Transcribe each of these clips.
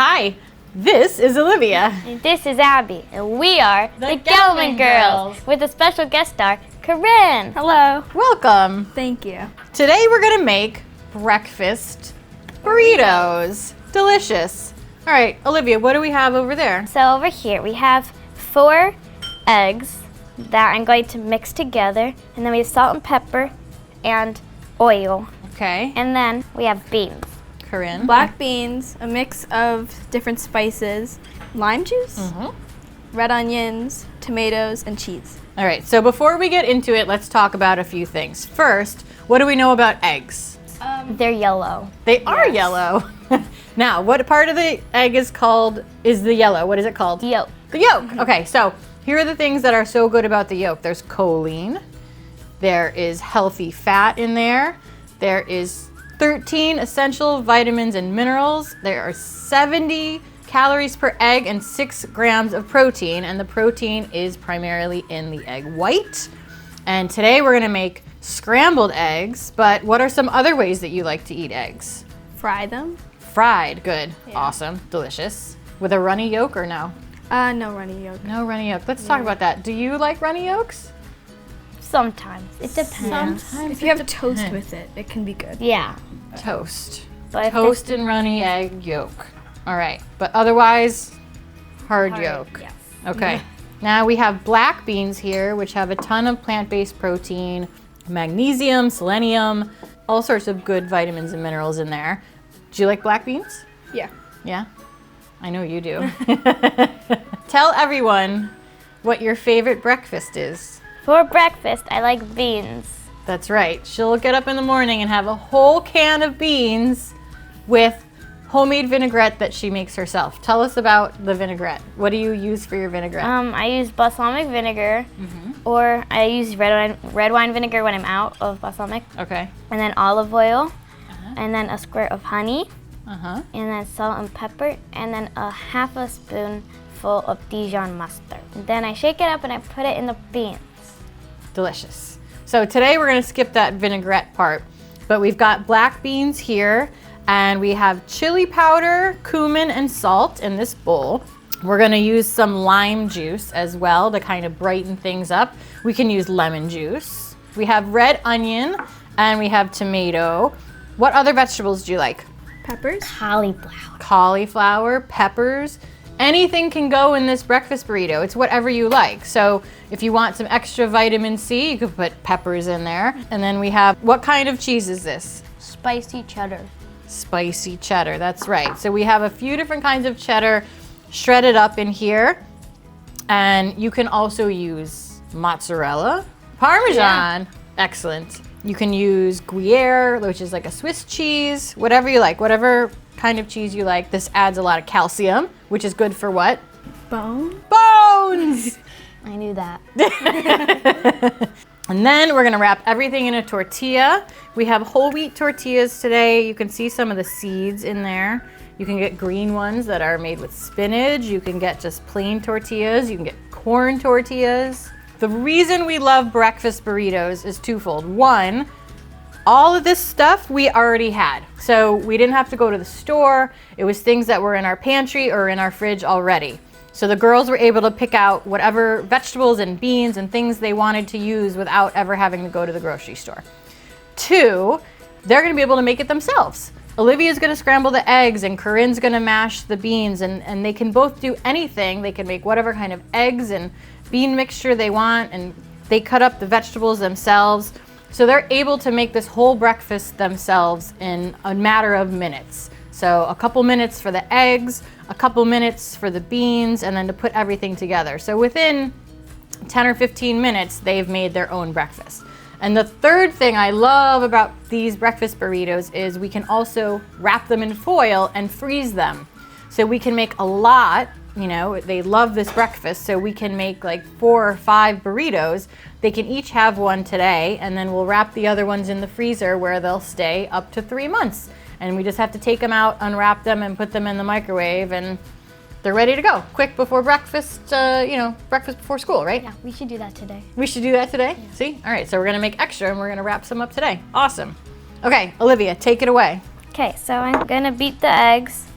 Hi, this is Olivia. And this is Abbie, and we are The Gelman Girls. with a special guest star, Corinne. Hello. Welcome. Thank you. Today we're gonna make breakfast burritos. Delicious. All right, Olivia, what do we have over there? So over here we have 4 eggs that I'm going to mix together, and then we have salt and pepper and oil, Okay, and then we have beans. Corinne. Black beans, a mix of different spices, lime juice, red onions, tomatoes, and cheese. All right, so before we get into it, let's talk about a few things. First, what do we know about eggs? They're yellow. They are yellow. Now, what part of the egg is the yellow? What is it called? Yolk. The yolk. Okay, so here are the things that are so good about the yolk. There's choline. There is healthy fat in there. There is 13 essential vitamins and minerals. There are 70 calories per egg and 6 grams of protein. And the protein is primarily in the egg white. And today we're gonna make scrambled eggs, but what are some other ways that you like to eat eggs? Fry them. Fried, good, awesome, delicious. With a runny yolk or no? No runny yolk. No runny yolk. Let's talk about that. Do you like runny yolks? Sometimes. It depends. If you have toast with it, it can be good. Yeah. Toast. But if Toast and runny egg yolk. All right, but otherwise, hard yolk. Yes. Okay. Now we have black beans here, which have a ton of plant-based protein, magnesium, selenium, all sorts of good vitamins and minerals in there. Do you like black beans? Yeah. Yeah? I know you do. Tell everyone what your favorite breakfast is. For breakfast, I like beans. That's right. She'll get up in the morning and have a whole can of beans with homemade vinaigrette that she makes herself. Tell us about the vinaigrette. What do you use for your vinaigrette? I use balsamic vinegar, or I use red wine vinegar when I'm out of balsamic, Okay. and then olive oil, and then a squirt of honey, Uh-huh. and then salt and pepper, and then a half a spoonful of Dijon mustard. And then I shake it up and I put it in the beans. Delicious. So today we're gonna skip that vinaigrette part, but we've got black beans here, and we have chili powder, cumin, and salt in this bowl. We're gonna use some lime juice as well to kind of brighten things up. We can use lemon juice. We have red onion, and we have tomato. What other vegetables do you like? Peppers. Cauliflower. Cauliflower, peppers, anything can go in this breakfast burrito. It's whatever you like. So if you want some extra vitamin C, you could put peppers in there. And then we have, what kind of cheese is this? Spicy cheddar. Spicy cheddar, that's right. So we have a few different kinds of cheddar shredded up in here. And you can also use mozzarella, Parmesan, excellent. You can use Gruyere, which is like a Swiss cheese, whatever you like, whatever kind of cheese you like. This adds a lot of calcium, which is good for what? Bone. Bones! I knew that. And then we're gonna wrap everything in a tortilla. We have whole wheat tortillas today. You can see some of the seeds in there. You can get green ones that are made with spinach. You can get just plain tortillas. You can get corn tortillas. The reason we love breakfast burritos is twofold. One, all of this stuff we already had. So we didn't have to go to the store. It was things that were in our pantry or in our fridge already. So the girls were able to pick out whatever vegetables and beans and things they wanted to use without ever having to go to the grocery store. Two, they're gonna be able to make it themselves. Olivia's gonna scramble the eggs and Corinne's gonna mash the beans, and they can both do anything. They can make whatever kind of eggs and bean mixture they want, and they cut up the vegetables themselves. So they're able to make this whole breakfast themselves in a matter of minutes. So a couple minutes for the eggs, a couple minutes for the beans, and then to put everything together. So within 10 or 15 minutes, they've made their own breakfast. And the third thing I love about these breakfast burritos is we can also wrap them in foil and freeze them. So we can make a lot. You know, they love this breakfast, so we can make like 4 or 5 burritos. They can each have one today, and then we'll wrap the other ones in the freezer where they'll stay up to 3 months. And we just have to take them out, unwrap them, and put them in the microwave, and they're ready to go. Quick before breakfast, breakfast before school, right? Yeah, we should do that today. We should do that today? Yeah. See? All right, so we're gonna make extra, and we're gonna wrap some up today. Awesome. Okay, Olivia, take it away. Okay, so I'm gonna beat the eggs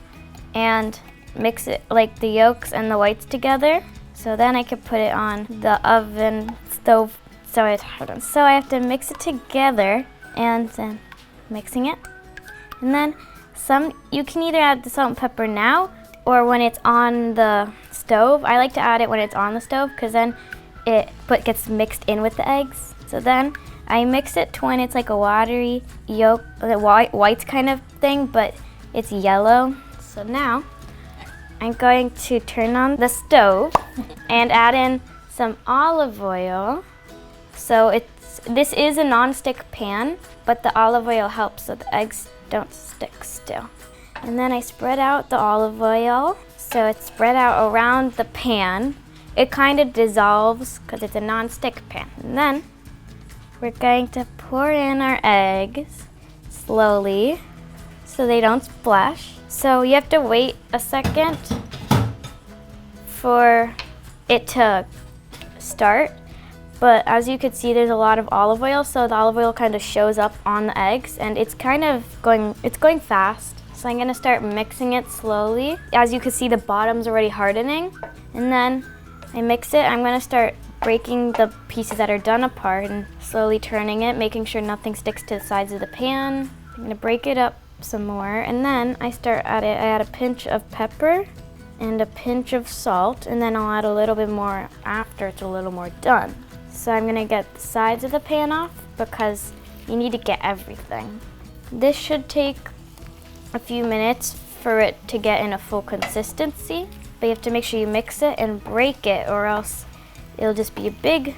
and mix it like the yolks and the whites together. So then I could put it on the oven stove. So I have to mix it together and then mixing it. And then you can either add the salt and pepper now or when it's on the stove. I like to add it when it's on the stove because then it gets mixed in with the eggs. So then I mix it to when it's like a watery yolk, the white kind of thing, but it's yellow. So now I'm going to turn on the stove and add in some olive oil. So this is a non-stick pan, but the olive oil helps so the eggs don't stick still. And then I spread out the olive oil. So it's spread out around the pan. It kind of dissolves because it's a non-stick pan. And then we're going to pour in our eggs slowly so they don't splash. So you have to wait a second for it to start. But as you can see, there's a lot of olive oil, so the olive oil kind of shows up on the eggs, and it's going fast. So I'm gonna start mixing it slowly. As you can see, the bottom's already hardening. And then I mix it. I'm gonna start breaking the pieces that are done apart and slowly turning it, making sure nothing sticks to the sides of the pan. I'm gonna break it up some more, and then I add a pinch of pepper and a pinch of salt, and then I'll add a little bit more after it's a little more done. So I'm gonna get the sides of the pan off because you need to get everything. This should take a few minutes for it to get in a full consistency, but you have to make sure you mix it and break it or else it'll just be a big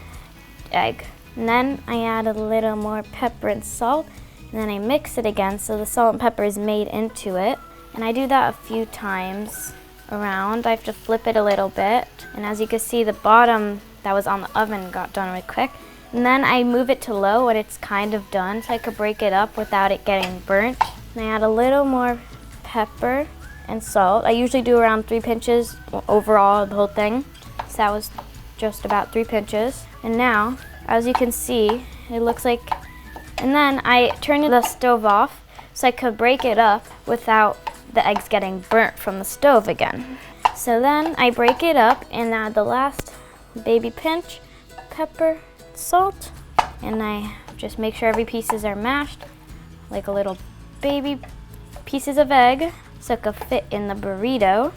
egg. And then I add a little more pepper and salt, and then I mix it again so the salt and pepper is made into it. And I do that a few times around. I have to flip it a little bit, and as you can see, the bottom that was on the oven got done really quick. And then I move it to low when it's kind of done so I could break it up without it getting burnt. And I add a little more pepper and salt. I usually do around 3 pinches overall, the whole thing. So that was just about 3 pinches. And now, as you can see, it looks like, and then I turn the stove off so I could break it up without the eggs getting burnt from the stove again. So then I break it up and add the last baby pinch, pepper, salt, and I just make sure every pieces are mashed like a little baby pieces of egg so it could fit in the burrito.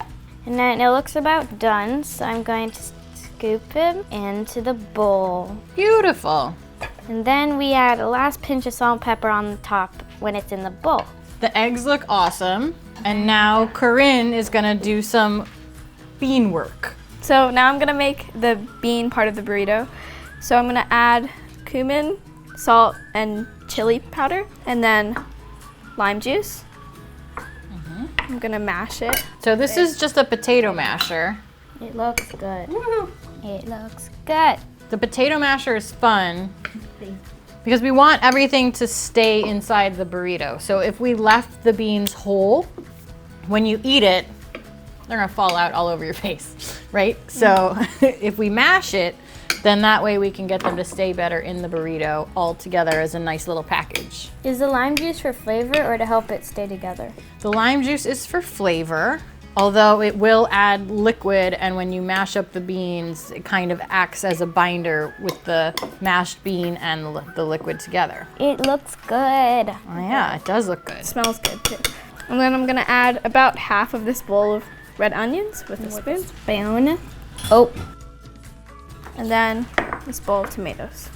And then it looks about done, so I'm going to scoop it into the bowl. Beautiful. And then we add a last pinch of salt and pepper on the top when it's in the bowl. The eggs look awesome. And now Corinne is gonna do some bean work. So now I'm gonna make the bean part of the burrito. So I'm gonna add cumin, salt, and chili powder, and then lime juice. I'm gonna mash it. So this is just a potato masher. It looks good. It looks good. The potato masher is fun because we want everything to stay inside the burrito. So if we left the beans whole, when you eat it, they're gonna fall out all over your face, right? So if we mash it, then that way we can get them to stay better in the burrito all together as a nice little package. Is the lime juice for flavor or to help it stay together? The lime juice is for flavor, although it will add liquid, and when you mash up the beans, it kind of acts as a binder with the mashed bean and the liquid together. It looks good. Oh yeah, it does look good. It smells good too. And then I'm gonna add about half of this bowl of red onions with a spoon. Spoon. Oh. And then this bowl of tomatoes.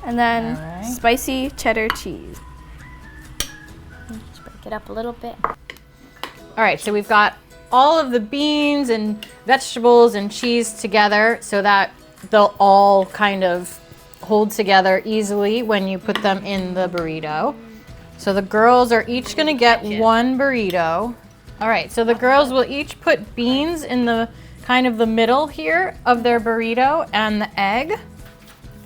And then spicy cheddar cheese. Just break it up a little bit. All right, so we've got all of the beans and vegetables and cheese together so that they'll all kind of hold together easily when you put them in the burrito. So the girls are each gonna get one burrito. All right, so the girls will each put beans in the kind of the middle here of their burrito and the egg.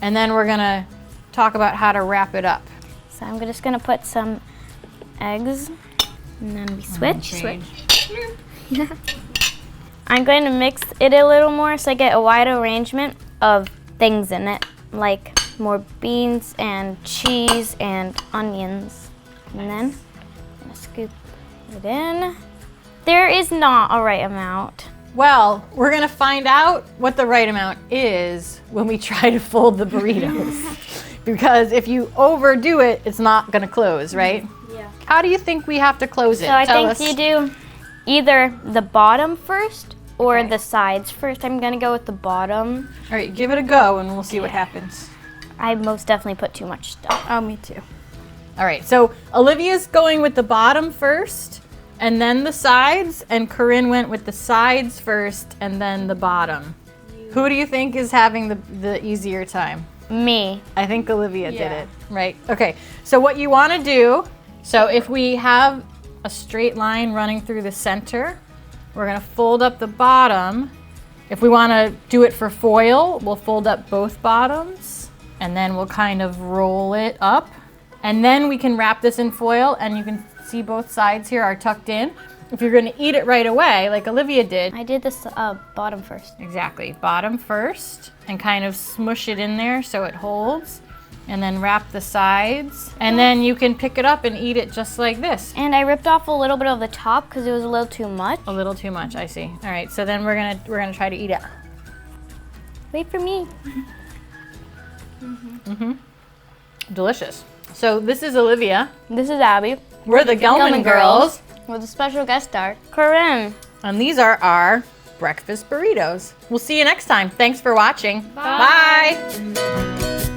And then we're gonna talk about how to wrap it up. So I'm just gonna put some eggs and then we switch. I'm going to mix it a little more so I get a wide arrangement of things in it, like more beans and cheese and onions. And then Scoop it in. There is not a right amount. Well, we're gonna find out what the right amount is when we try to fold the burritos. Because if you overdo it, it's not gonna close, right? Yeah. How do you think we have to close it? So I Tell think us. you do either the bottom first or the sides first. I'm gonna go with the bottom. All right, give it a go and we'll see what happens. I most definitely put too much stuff. Oh, me too. All right, so Olivia's going with the bottom first and then the sides, and Corinne went with the sides first and then the bottom. Who do you think is having the easier time? Me. I think Olivia did it, right? Okay, so what you wanna do, so if we have a straight line running through the center, we're gonna fold up the bottom. If we wanna do it for foil, we'll fold up both bottoms and then we'll kind of roll it up. And then we can wrap this in foil and you can see both sides here are tucked in. If you're gonna eat it right away, like Olivia did, I did this bottom first. exactly, bottom first and kind of smush it in there so it holds. And then wrap the sides. And then you can pick it up and eat it just like this. And I ripped off a little bit of the top because it was a little too much. A little too much, I see. All right, so then we're gonna try to eat it. Wait for me. Delicious. So this is Olivia. This is Abby. We're the Gelman girls. With a special guest star, Corinne. And these are our breakfast burritos. We'll see you next time. Thanks for watching. Bye. Bye.